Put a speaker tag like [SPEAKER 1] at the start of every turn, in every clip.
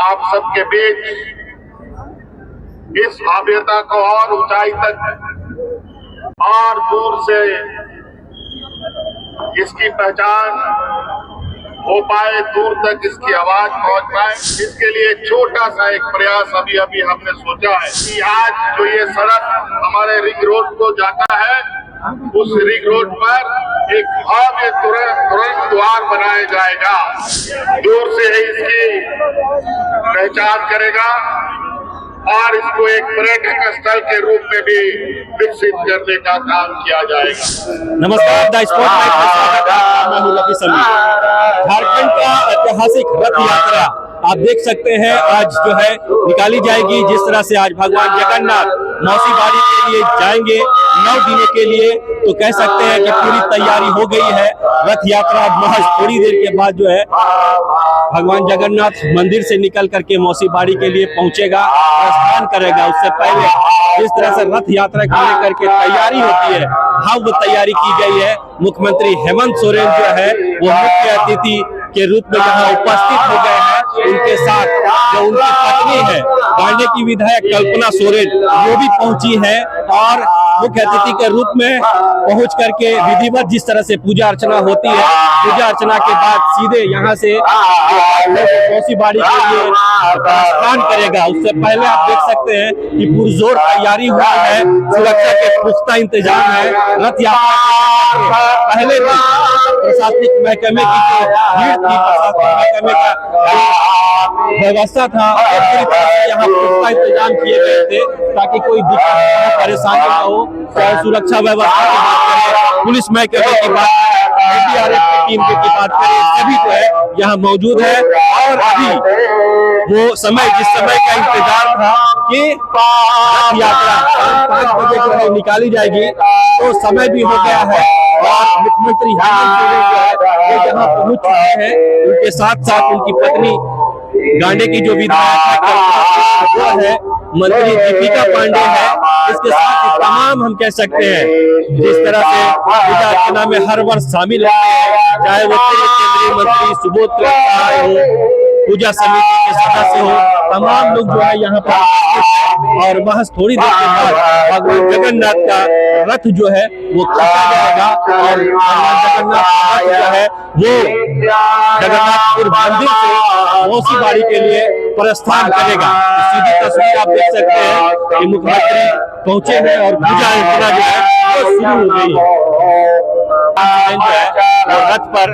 [SPEAKER 1] आप सबके बीच इस भव्यता को और ऊंचाई तक और दूर से इसकी पहचान हो पाए, दूर तक इसकी आवाज पहुंच पाए, इसके लिए छोटा सा एक प्रयास अभी अभी हमने सोचा है कि आज जो ये सड़क हमारे रिंग रोड को जाता है, उस रिंग रोड पर एक भव्य तुरंत द्वार बनाया जाएगा। दूर से ही इसकी पहचान करेगा और इसको एक पर्यटक स्थल के रूप में भी विकसित करने का काम किया जाएगा।
[SPEAKER 2] नमस्कार, द स्पॉटलाइट में स्वागत है। मैं हूं रफी सलीम। झारखंड का ऐतिहासिक रथ यात्रा आप देख सकते हैं आज जो है निकाली जाएगी। जिस तरह से आज भगवान जगन्नाथ मौसी बाड़ी के लिए जाएंगे 9 दिनों के लिए, तो कह सकते हैं कि पूरी तैयारी हो गई है। रथ यात्रा महज थोड़ी देर के बाद जो है भगवान जगन्नाथ मंदिर से निकल करके मौसी बाड़ी के लिए पहुंचेगा, प्रस्थान करेगा। उससे पहले जिस तरह से रथ यात्रा को लेकर के तैयारी होती है, भव्य तैयारी की गई है। मुख्यमंत्री हेमंत सोरेन जो है वो मुख्य अतिथि के रूप में यहाँ उपस्थित हो गए हैं। उनके साथ जो उनकी पत्नी है गांडे की विधायक कल्पना सोरेन, वो भी पहुंची है और मुख्य अतिथि के रूप में पहुंच करके विधिवत जिस तरह से पूजा अर्चना होती है, पूजा अर्चना के बाद सीधे यहाँ से मौसी बाड़ी के लिए प्रस्थान करेगा। उससे पहले आप देख सकते हैं कि पुरजोर तैयारी हुई है, सुरक्षा के पुख्ता इंतजाम है। रथ यात्रा पहले भी प्रशासनिक महकमे की जो भीड़ थी, प्रशासनिक महकमे का व्यवस्था था, पूरी तरह से यहाँ पुख्ता इंतजाम किए गए थे ताकि कोई दिक्कत परेशानी ना हो। चाहे सुरक्षा व्यवस्था की बात करें, पुलिस महकमे की बात करें, एनडीआरएफ की टीम की बात करें, सभी जो है यहाँ मौजूद है। और अभी वो समय जिस समय का इंतजार था कि रथ यात्रा 5 बजे जो है निकाली जाएगी, तो समय भी हो गया है और मुख्यमंत्री हेमंत सोरेन जो है वो यहाँ पहुंच चुके हैं। उनके साथ साथ उनकी पत्नी गांडे की जो विधायक है, मंत्री दीपिका पांडे है, इसके साथ ही तमाम हम कह सकते हैं जिस तरह से पूजा अर्चना में हर वर्ष शामिल होते हैं, चाहे वो केंद्रीय मंत्री सुबोध राय हो, पूजा समिति के सदस्य हो, तमाम लोग जो है यहाँ पर। और महज थोड़ी देर के बाद भगवान जगन्नाथ का रथ जो है वो खींचा जाएगा और भगवान जगन्नाथ का रथ जो है वो जगन्नाथपुर मंदिर से मौसी बाड़ी के लिए प्रस्थान करेगा। सीधी तस्वीर आप देख सकते हैं कि मुख्यमंत्री पहुंचे हैं और पूजा अर्चना जो है वो शुरू हो गई है। जो है वो रथ पर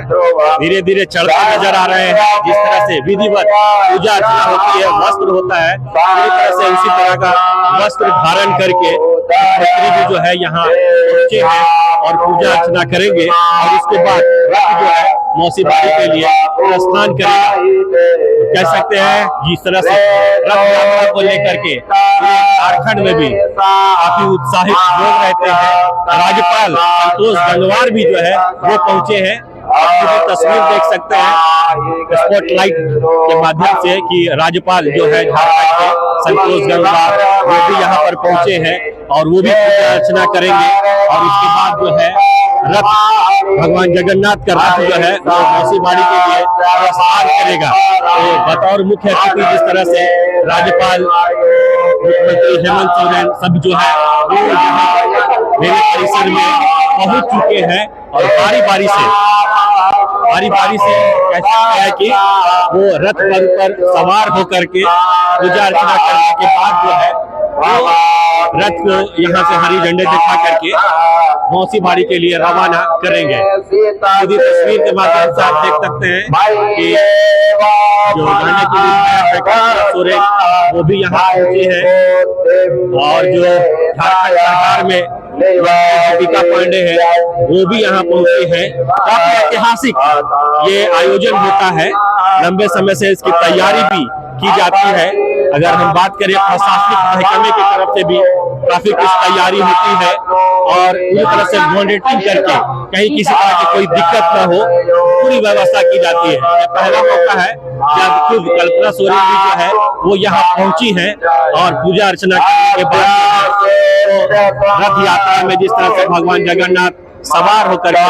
[SPEAKER 2] धीरे धीरे चढ़ते नजर आ रहे हैं। जिस तरह से विधिवत पूजा अर्चना होती है, वस्त्र होता है, पूरी तरह से उसी तरह का वस्त्र धारण करके मुख्यमंत्री भी जो है यहाँ पहुंचे हैं और पूजा अर्चना करेंगे और उसके बाद रथ जो है मौसी बाड़ी के लिए प्रस्थान करेगा। कह सकते हैं जिस तरह से रथ यात्रा को लेकर के झारखंड में भी काफी उत्साहित लोग रहते हैं। राज्यपाल संतोष गंगवार भी जो है वो पहुंचे हैं। आप तस्वीर देख सकते हैं स्पॉटलाइट के माध्यम से कि राज्यपाल जो है झारखंड के संतोष गंगवार वो भी यहाँ पर पहुंचे हैं और वो भी पूजा अर्चना करेंगे। और उसके बाद जो है रथ भगवान जगन्नाथ का रथ जो है वो मौसी बाड़ी के लिए प्रस्थान करेगा। तो बतौर मुख्य अतिथि जिस तरह से राज्यपाल, मुख्यमंत्री हेमंत सोरेन सब जो है वो मेरे परिसर में पहुंच चुके हैं और बारी बारी से कह सकते हैं कि वो रथ पर सवार होकर के पूजा अर्चना करने के बाद जो है वो रथ को यहाँ से हरी झंडे दिखा करके मौसी बाड़ी के लिए रवाना करेंगे। सीधी तस्वीर के माध्यम से आप देख सकते हैं कि जो गांडे की विधायक सोरेन वो भी यहाँ पहुंचे हैं और जो झारखंड सरकार में दीपिका पांडे है वो भी यहाँ पहुंचे हैं। काफी ऐतिहासिक ये आयोजन होता है, लंबे समय से इसकी तैयारी भी की जाती है। अगर हम बात करें प्रशासनिक महकमे की तरफ से भी काफी कुछ तैयारी होती है और पूरी तरह से मॉनिटरिंग करके कहीं किसी तरह की कोई दिक्कत न हो पूरी व्यवस्था की जाती है। यह पहला मौका है जब खुद कल्पना सोरेन भी जो है वो यहाँ पहुंची है और पूजा अर्चना करने के बाद तो रथ यात्रा में जिस तरह से भगवान जगन्नाथ सवार होकर के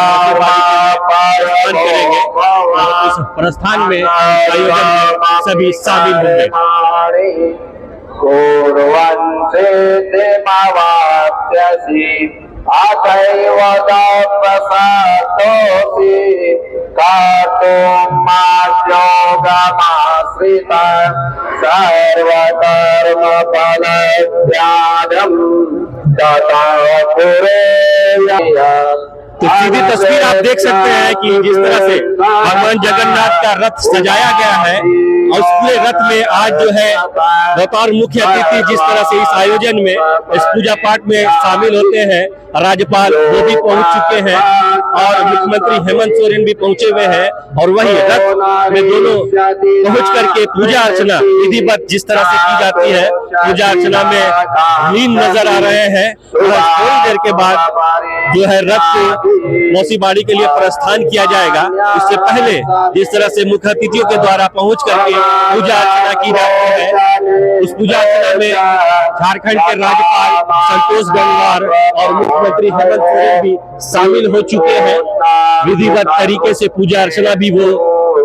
[SPEAKER 2] प्रस्थान करेंगे और इस प्रस्थान में आयोजन में सभी शामिल होंगे।
[SPEAKER 3] अतैव प्रसादोऽसि कर्तुमास्योगमाश्रिता सर्वकर्मफलत्यागं ततः कुर्यात्।
[SPEAKER 2] तो सीधी तस्वीर आप देख सकते हैं कि जिस तरह से भगवान जगन्नाथ का रथ सजाया गया है और उस पूरे रथ में आज जो है बतौर मुख्य अतिथि जिस तरह से इस आयोजन में इस पूजा पाठ में शामिल होते हैं राज्यपाल वो भी पहुंच चुके हैं और मुख्यमंत्री हेमंत सोरेन भी पहुंचे हुए हैं और वही रथ में दोनों पहुंच करके पूजा अर्चना विधिवत जिस तरह से की जाती है पूजा अर्चना में लीन नजर आ रहे हैं। और थोड़ी देर के बाद जो है रथ को मौसीबाड़ी के लिए प्रस्थान किया जाएगा। इससे पहले जिस तरह से मुख्य अतिथियों के द्वारा पहुंच करके पूजा अर्चना की जाती है उस पूजा अर्चना में झारखंड के राज्यपाल संतोष गंगवार और मुख्यमंत्री हेमंत सोरेन भी शामिल हो चुके हैं। विधिवत तरीके से पूजा अर्चना भी वो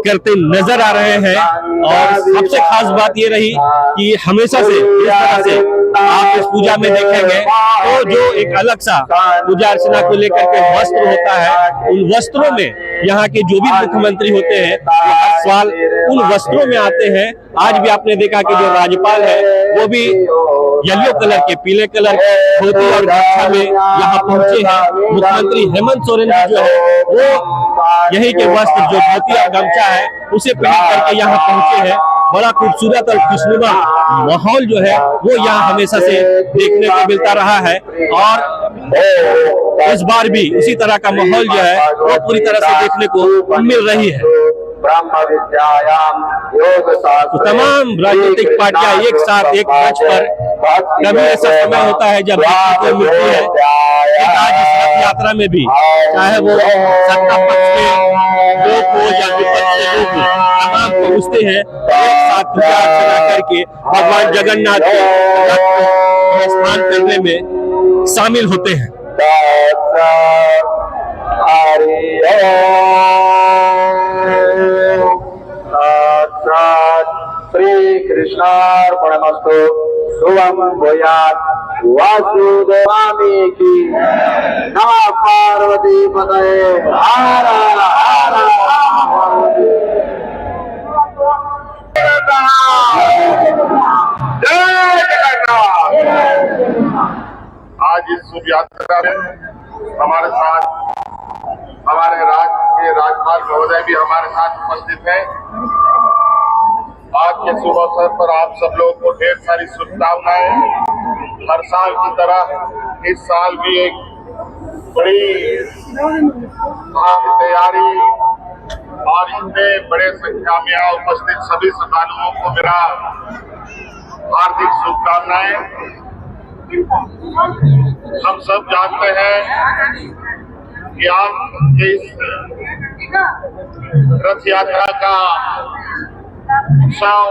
[SPEAKER 2] करते नजर आ रहे हैं। और सबसे खास बात ये रही कि हमेशा से इस तरह से आप इस पूजा में देखेंगे तो जो एक अलग सा पूजा अर्चना को लेकर के वस्त्र होता है उन वस्त्रों में यहाँ के जो भी मुख्यमंत्री होते हैं वो हर साल उन वस्त्रों में आते हैं। आज भी आपने देखा कि जो राज्यपाल है वो भी येलो कलर के पीले कलर के धोती और गमछा में यहाँ पहुंचे हैं। मुख्यमंत्री हेमंत सोरेन जी जो है वो यही के वस्त्र जो धोती और गमछा है उसे पहन करके यहाँ पहुंचे हैं। बड़ा खूबसूरत और खुशनुमा माहौल जो है वो यहाँ हमेशा से देखने को मिलता रहा है और इस बार भी उसी तरह का माहौल जो है वो पूरी तरह से देखने को मिल रही है। तो तमाम राजनीतिक पार्टियां एक साथ एक मंच पर कभी ऐसा समय होता है जब देखने को मिलती है। आज इस रथ यात्रा में भी चाहे वो सत्ता पक्ष के लोग हो या विपक्ष के लोग हो तमाम पहुंचते हैं एक साथ पूजा अर्चना करके भगवान जगन्नाथ के रथ को स्नान करने में शामिल होते हैं।
[SPEAKER 3] श्री कृष्णार्पणमस्तु। शुभम भूयात्। वासुदेवामी की। नमः पार्वती पतये। हर हर
[SPEAKER 1] आज इस शुभ यात्रा में हमारे साथ हमारे राज्य के राज्यपाल महोदय भी हमारे साथ उपस्थित हैं। आज के शुभ अवसर पर आप सब लोगों को ढेर सारी शुभकामनाएं। हर साल की तरह इस साल भी एक बड़ी तैयारी और इसमें बड़े संख्या में उपस्थित सभी श्रद्धालुओं को मेरा हार्दिक शुभकामनाएं। हम सब जानते हैं कि आप इस रथ यात्रा का उत्सव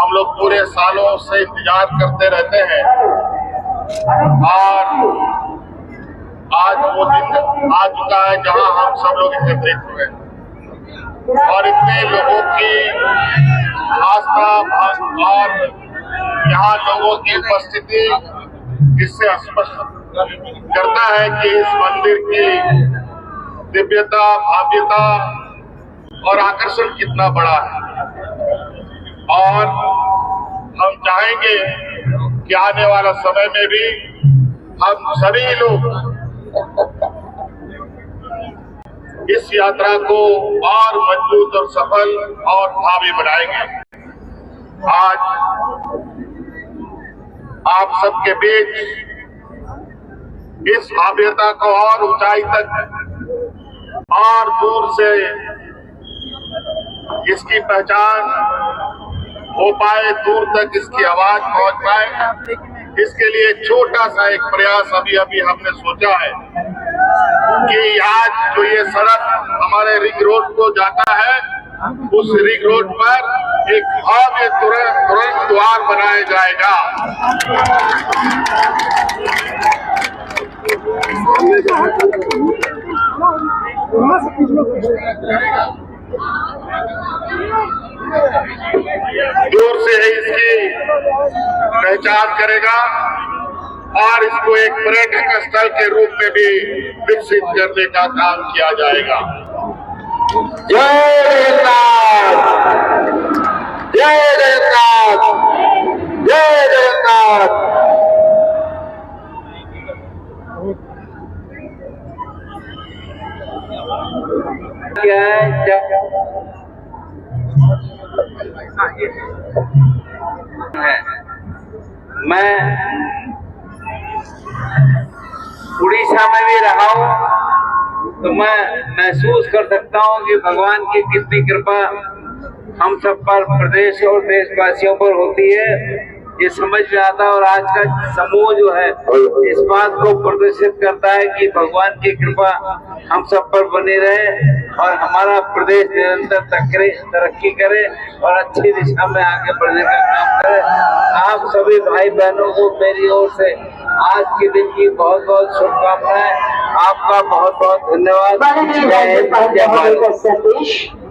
[SPEAKER 1] हम लोग पूरे सालों से इंतजार करते रहते हैं और आज वो दिन आ चुका है जहां हम सब लोग एकत्रित हुए और इतने लोगों की आस्था और यहाँ लोगों की उपस्थिति इससे स्पष्ट करता है कि इस मंदिर की दिव्यता, भव्यता और आकर्षण कितना बड़ा है। और हम चाहेंगे कि आने वाला समय में भी हम सभी लोग इस यात्रा को और मजबूत और सफल और भावी बनाएंगे। आज आप सबके बीच इस भव्यता को और ऊंचाई तक और दूर से इसकी पहचान हो पाए, दूर तक इसकी आवाज पहुंच पाए, इसके लिए छोटा सा एक प्रयास अभी हमने सोचा है कि आज जो ये सड़क हमारे रिंग रोड को जाता है उस रिंग रोड पर एक भव्य तुरंत द्वार बनाया जाएगा। दूर से ही इसकी पहचान करेगा और इसको एक पर्यटक स्थल के रूप में भी विकसित करने का काम किया जाएगा।
[SPEAKER 3] जय जगन्नाथ, जय जगन्नाथ, जय जगन्नाथ। मैं उड़ीसा में भी रहा हूँ तो मैं महसूस कर सकता हूँ कि भगवान की कितनी कृपा हम सब पर, प्रदेश और देशवासियों पर होती है, ये समझ में आता है। और आज का समूह जो है इस बात को प्रदर्शित करता है कि भगवान की कृपा हम सब पर बनी रहे और हमारा प्रदेश निरंतर तरक्की करे और अच्छी दिशा में आगे बढ़ने का काम करे। आप सभी भाई बहनों को मेरी ओर से आज के दिन की बहुत बहुत शुभकामनाएं। आपका बहुत बहुत धन्यवाद। जय हिंद, जय भारत।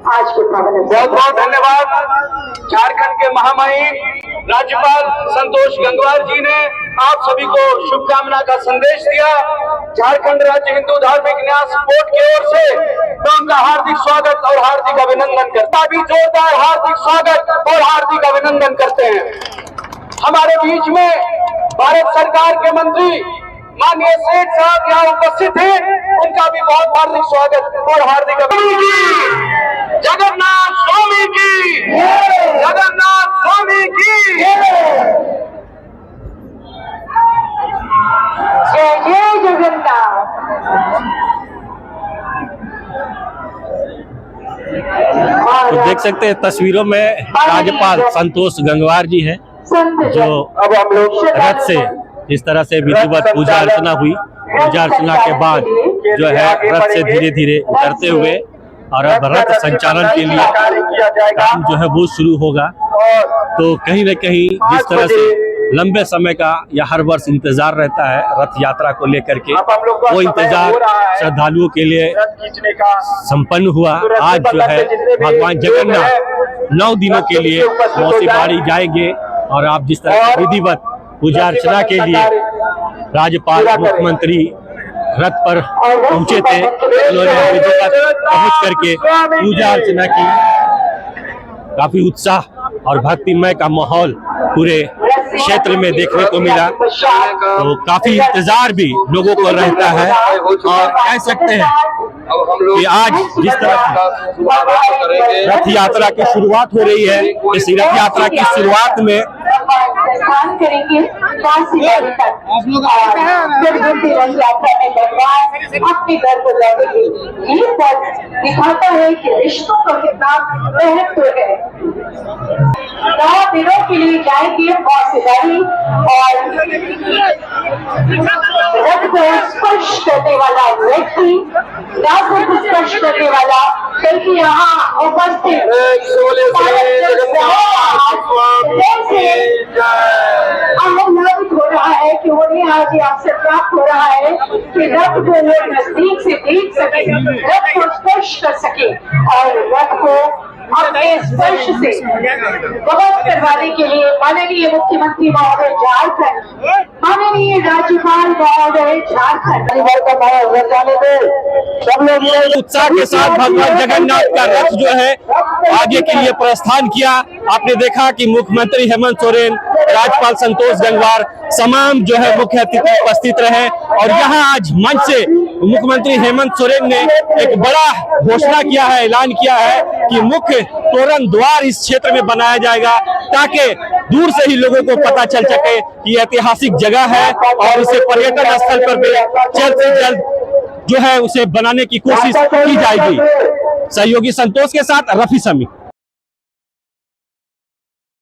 [SPEAKER 3] आज के बहुत बहुत धन्यवाद। झारखंड के महामहिम राज्यपाल संतोष गंगवार जी ने आप सभी को शुभकामना का संदेश दिया। झारखंड राज्य हिंदू धार्मिक न्यास बोर्ड की ओर से मैं उनका हार्दिक स्वागत और हार्दिक अभिनंदन करता भी जोरदार हार्दिक स्वागत और हार्दिक अभिनंदन करते हैं। हमारे बीच में भारत सरकार के मंत्री माननीय सेठ साहब यहाँ उपस्थित हैं, उनका भी बहुत हार्दिक स्वागत और हार्दिक अभिनंदन। जगन्नाथ स्वामी की, जगन्नाथ स्वामी की
[SPEAKER 4] जय जय जगन्नाथ।
[SPEAKER 2] तो देख सकते हैं तस्वीरों में राज्यपाल संतोष गंगवार जी हैं, जो
[SPEAKER 3] अब हम लोग
[SPEAKER 2] रथ से इस तरह से विधिवत पूजा अर्चना हुई। पूजा अर्चना के बाद जो है रथ से धीरे धीरे उतरते हुए और अब रथ संचालन के लिए काम जो है वो शुरू होगा। तो कहीं न कहीं जिस तरह से लंबे समय का या हर वर्ष इंतजार रहता है रथ यात्रा को लेकर के, वो इंतजार श्रद्धालुओं के लिए संपन्न हुआ। आज जो है भगवान जगन्नाथ 9 दिनों के लिए मौसी बाड़ी जाएंगे और आप जिस तरह विधिवत पूजा अर्चना के लिए राज्यपाल मुख्यमंत्री रथ पर पहुंचे थे, उन्होंने विधिवत पहुंच करके पूजा अर्चना की। काफी उत्साह और भक्तिमय का माहौल पूरे क्षेत्र में देखने को मिला। तो काफी इंतजार भी लोगों को रहता है और कह सकते हैं कि आज जिस तरह की रथ यात्रा की शुरुआत हो रही है, इस रथ यात्रा की शुरुआत में
[SPEAKER 4] प्रस्थान करेंगे काशीबाड़ी तक और फिर दूसरी रथ यात्रा में भगवान अपने घर को लौटेंगे। ये पल दिखाता है कि रिश्तों का कितना महत्व है। 9 दिनों के लिए जाएंगे काशीबाड़ी और रथ को स्पर्श करने वाला व्यक्ति, रथ को स्पर्श करने वाला बल्कि यहाँ उपस्थित अनुभव हो रहा है कि उन्हें आज ये अवसर प्राप्त हो रहा है कि रथ को लोग नजदीक से देख सके, रथ को स्पर्श कर सके और रथ को अपने स्पर्श से बहुत करवाने के लिए माननीय मुख्यमंत्री महोदय झारखंड, माननीय राज्यपाल महोदय झारखंड
[SPEAKER 3] सब लोग
[SPEAKER 2] उत्साह के साथ भगवान जगन्नाथ का रथ जो है आगे के लिए प्रस्थान किया। आपने देखा कि मुख्यमंत्री हेमंत सोरेन, राज्यपाल संतोष गंगवार, तमाम जो है मुख्य अतिथि उपस्थित रहे। और यहाँ आज मंच से मुख्यमंत्री हेमंत सोरेन ने एक बड़ा घोषणा किया है, ऐलान किया है कि मुख्य तोरण द्वार इस क्षेत्र में बनाया जाएगा ताकि दूर से ही लोगों को पता चल सके कि ऐतिहासिक जगह है और इसे पर्यटन स्थल पर भी जल्द से जल्द जो है उसे बनाने की कोशिश की जाएगी। सहयोगी संतोष के साथ रफी समी।